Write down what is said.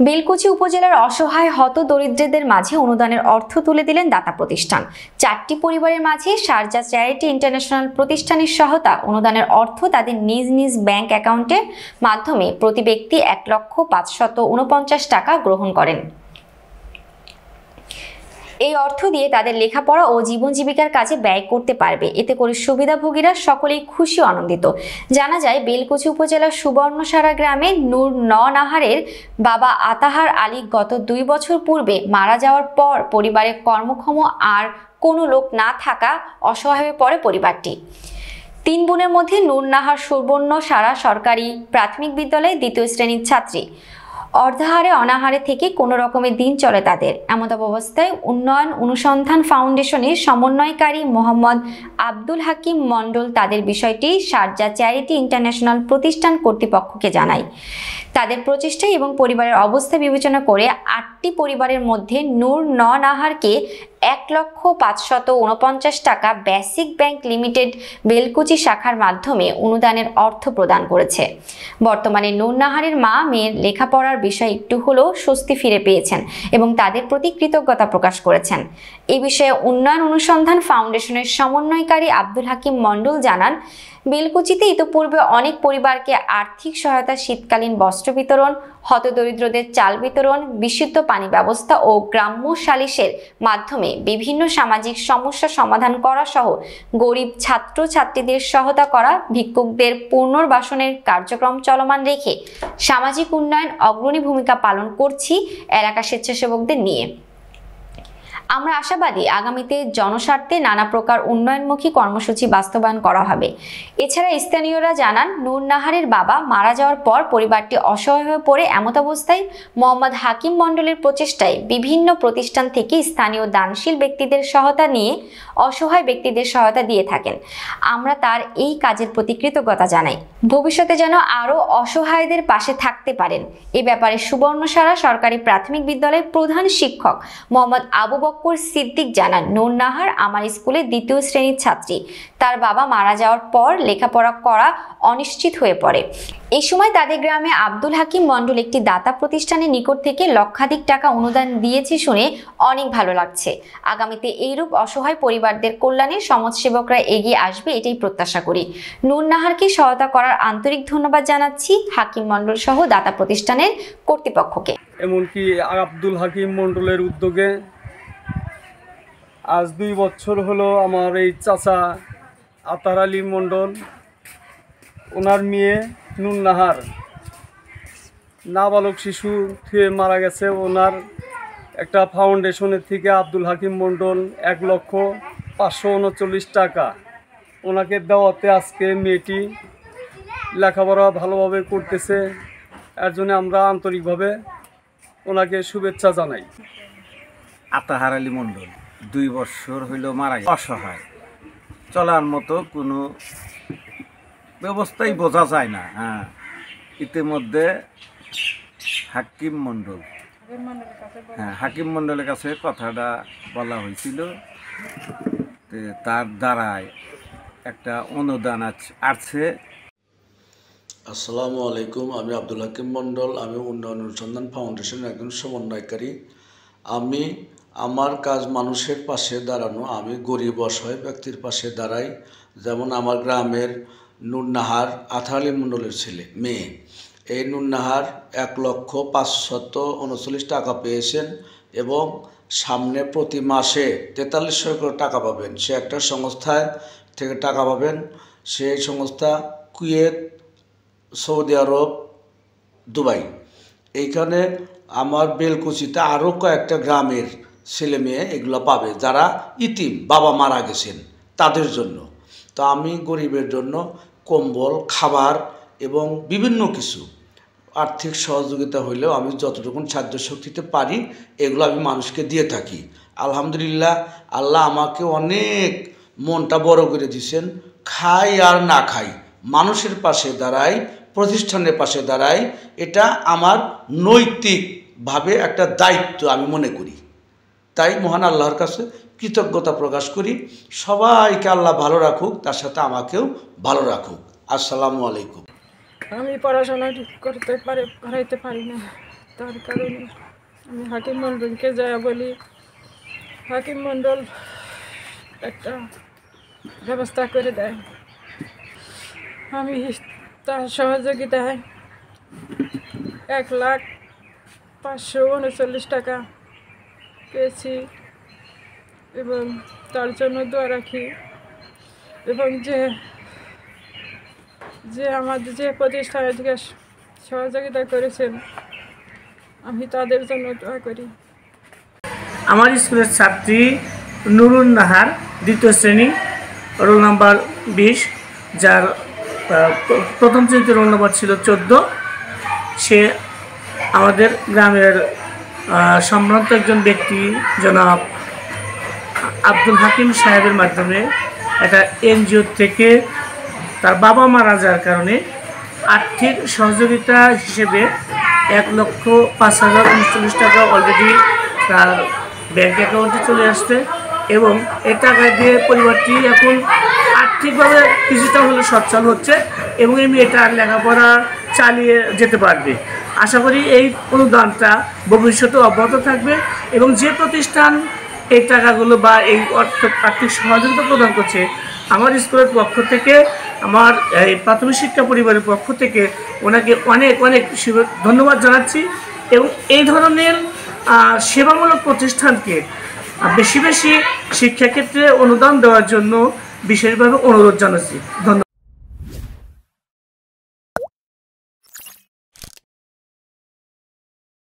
বেলকুচি উপজেলার অসহায় হতদরিদ্রদের মাঝে অনুদানের অর্থ তুলে দিলেন দাতা প্রতিষ্ঠান। ৪টি পরিবারের মাঝে শারজা চ্যারিটি ইন্টারন্যাশনাল প্রতিষ্ঠানের সহায়তা অনুদানের অর্থ তাদের নিজ নিজ ব্যাংক অ্যাকাউন্টের মাধ্যমে প্রতি ব্যক্তি ১,৫৪৯ টাকা গ্রহণ করেন। এই অর্থ দিয়ে তাদের লেখাপড়া ও জীবন জীবিকার কাজে ব্যয় করতে পারবে। এতে করে সুবিধাভোগীরা সকলেই খুশি ও আনন্দিত। জানা যায়, বেলকুচি উপজেলার সুবর্ণসারা গ্রামে নূর নাহারের বাবা আতাহার আলী গত ২ বছর পূর্বে মারা যাওয়ার পর পরিবারে কর্মক্ষম আর কোনো লোক না থাকা অসহায় হয়ে পড়ে পরিবারটি। ৩ বোনের মধ্যে নূর নাহার সুবর্ণসারা সরকারি প্রাথমিক বিদ্যালয়ে ২য় শ্রেণীর ছাত্রী। অর্ধাহারে অনাহারে থেকে কোনো রকমের দিন চলে তাদের। এমত অবস্থায় উন্নয়ন অনুসন্ধান ফাউন্ডেশনের সমন্বয়কারী মোহাম্মদ আব্দুল হাকিম মণ্ডল তাদের বিষয়টি শারজা চ্যারিটি ইন্টারন্যাশনাল প্রতিষ্ঠান কর্তৃপক্ষকে জানায়। তাদের প্রচেষ্টা এবং পরিবারের অবস্থা বিবেচনা করে ৮টি পরিবারের মধ্যে নূর নাহারকে ১,৫৪৯ টাকা বেসিক ব্যাংক লিমিটেড বেলকুচি শাখার মাধ্যমে অনুদানের অর্থ প্রদান করেছে। বর্তমানে নূর নাহারের মা মেয়ের লেখাপড়ার বিষয়ে একটু হলেও স্বস্তি ফিরে পেয়েছেন এবং তাদের প্রতি কৃতজ্ঞতা প্রকাশ করেছেন। এ বিষয়ে উন্নয়ন অনুসন্ধান ফাউন্ডেশনের সমন্বয়কারী আব্দুল হাকিম মণ্ডল জানান, বেলকুচিতে ইতোপূর্বে অনেক পরিবারকে আর্থিক সহায়তা, শীতকালীন বস্ত্র বিতরণ, হতদরিদ্রদের চাল বিতরণ, বিশুদ্ধ পানি ব্যবস্থা ও গ্রাম্য সালিশের মাধ্যমে বিভিন্ন সামাজিক সমস্যা সমাধান করা সহ গরিব ছাত্র ছাত্রীদের সহায়তা করা, ভিক্ষুকদের পুনর্বাসনের কার্যক্রম চলমান রেখে সামাজিক উন্নয়ন অগ্রণী ভূমিকা পালন করছি এলাকা স্বেচ্ছাসেবকদের নিয়ে। আমরা আশাবাদী আগামীতে জনস্বার্থে নানা প্রকার উন্নয়নমুখী কর্মসূচি বাস্তবায়ন করা হবে। এছাড়া স্থানীয়রা জানান, নূর নাহারের বাবা মারা যাওয়ার পর পরিবারটি অসহায় হয়ে পড়ে। এমত অবস্থায় মোহাম্মদ হাকিম মণ্ডলের প্রচেষ্টায় বিভিন্ন প্রতিষ্ঠান থেকে স্থানীয় দানশীল ব্যক্তিদের সহায়তা নিয়ে অসহায় ব্যক্তিদের সহায়তা দিয়ে থাকেন। আমরা তার এই কাজের প্রতি কৃতজ্ঞতা জানাই। ভবিষ্যতে যেন আরও অসহায়দের পাশে থাকতে পারেন। এ ব্যাপারে সুবর্ণসারা সরকারি প্রাথমিক বিদ্যালয়ের প্রধান শিক্ষক মোহাম্মদ আবু বকর সিদ্দিক জানান, নূর নাহার আমার স্কুলে ২য় শ্রেণীর ছাত্রী। তার বাবা মারা যাওয়ার পর লেখাপড়া করা অনিশ্চিত হয়ে পড়ে। এই সময় তাদের গ্রামে আব্দুল হাকিম মণ্ডল একটি দাতা প্রতিষ্ঠানের নিকট থেকে লক্ষাধিক টাকা অনুদান দিয়েছে শুনে অনেক ভালো লাগছে। আগামীতে এইরূপ অসহায় পরিবারদের কল্যাণে সমাজসেবকরা এগিয়ে আসবে, এটাই প্রত্যাশা করি। নূর নাহারকে সহায়তা করার আন্তরিক ধন্যবাদ জানাচ্ছি হাকিম মণ্ডল সহ দাতা প্রতিষ্ঠানের কর্তৃপক্ষকে। এমনকি আব্দুল হাকিম মণ্ডলের উদ্যোগে আজ ২ বছর হলো আমার এই চাচা আতার আলী মণ্ডল, ওনার মেয়ে নূর নাহার নাবালক শিশু থেকে মারা গেছে। ওনার একটা ফাউন্ডেশনের থেকে আব্দুল হাকিম মণ্ডল ১,৫৩৯ টাকা ওনাকে দেওয়াতে আজকে মেয়েটি লেখাপড়া ভালোভাবে করতেছে। এর জন্য আমরা আন্তরিকভাবে ওনাকে শুভেচ্ছা জানাই। আতাহার আলী মণ্ডল ২ বছর হইল মারা গেছে। অসহায়, চলার মতো কোনো ব্যবস্থাই বোঝা যায় না। ইতিমধ্যে হাকিম মণ্ডল হাকিম মণ্ডলের কাছে কথাটা বলা হয়েছিল, তার দ্বারায় একটা অনুদান আছে। আসসালামু আলাইকুম, আমি আব্দুল হাকিম মণ্ডল। আমি উন্নয়ন অনুসন্ধান ফাউন্ডেশনের একজন সমন্বয়কারী। আমি আমার কাজ মানুষের পাশে দাঁড়ানো। আমি গরিব অসহায় ব্যক্তির পাশে দাঁড়াই। যেমন আমার গ্রামের নূর নাহার আতার আলী মণ্ডলের মেয়ে, এই নূর নাহার ১,৫৪৯ টাকা পেয়েছেন এবং সামনে প্রতি মাসে ৪৩০০ করে টাকা পাবেন। সে একটা সংস্থায় থেকে টাকা পাবেন। সেই সংস্থা কুয়েত, সৌদি আরব, দুবাই। এইখানে আমার বেলকুচিতে আরও কয়েকটা গ্রামের ছেলে মেয়ে এগুলো পাবে, যারা ইতিম, বাবা মারা গেছেন, তাদের জন্য। তো আমি গরিবের জন্য কম্বল, খাবার এবং বিভিন্ন কিছু আর্থিক সহযোগিতা হইলেও আমি যতটুকু সাধ্য শক্তিতে পারি এগুলো আমি মানুষকে দিয়ে থাকি। আলহামদুলিল্লাহ, আল্লাহ আমাকে অনেক মনটা বড় করে দিয়েছেন। খাই আর না খাই, মানুষের পাশে দাঁড়াই, প্রতিষ্ঠানের পাশে দাঁড়াই, এটা আমার নৈতিকভাবে একটা দায়িত্ব আমি মনে করি। তাই মহান আল্লাহর কাছে কৃতজ্ঞতা প্রকাশ করি। সবাইকে আল্লাহ ভালো রাখুক, তার সাথে আমাকেও ভালো রাখুক। আসসালামু আলাইকুম। আমি পড়াশোনা করাইতে পারি না, তার কারণে আমি হাকিম মণ্ডলকে যা বলি, হাকিম মণ্ডল একটা ব্যবস্থা করে দেয়। আমি তার সহযোগিতায় 1,539,000 টাকা পেয়েছি এবং তার জন্য দোয়া রাখি। এবং যে আমাদের যে প্রতিষ্ঠানে থেকে সহযোগিতা করেছেন, আমি তাদের জন্য দোয়া করি। আমার স্কুলের ছাত্রী নুরুন নাহার, 2য় শ্রেণী, রোল নাম্বার 20, যার প্রথম শ্রেণীতে রোল নাম্বার ছিল 14। সে আমাদের গ্রামের সম্ভ্রান্ত একজন ব্যক্তি জনাব আব্দুল হাকিম সাহেবের মাধ্যমে একটা এনজিও থেকে তার বাবা মারা যাওয়ার কারণে আর্থিক সহযোগিতা হিসেবে 1,05,039 টাকা অলরেডি তার ব্যাংক অ্যাকাউন্টে চলে আসছে এবং এই টাকা দিয়ে পরিবারটি এখন আর্থিকভাবে কিছুটা হলে সচ্ছল হচ্ছে এবং এই মেয়েটার লেখাপড়া চালিয়ে যেতে পারবে। আশা করি এই অনুদানটা ভবিষ্যতে অব্যাহত থাকবে এবং যে প্রতিষ্ঠান এই টাকাগুলো বা এই আর্থিক সহযোগিতা প্রদান করছে, আমার স্কুলের পক্ষ থেকে, আমার এই প্রাথমিক শিক্ষা পরিবারের পক্ষ থেকে ওনাকে অনেক অনেক ধন্যবাদ জানাচ্ছি এবং এই ধরনের সেবামূলক প্রতিষ্ঠানকে বেশি বেশি শিক্ষাক্ষেত্রে অনুদান দেওয়ার জন্য বিশেষভাবে অনুরোধ জানাচ্ছি। ধন্যবাদ।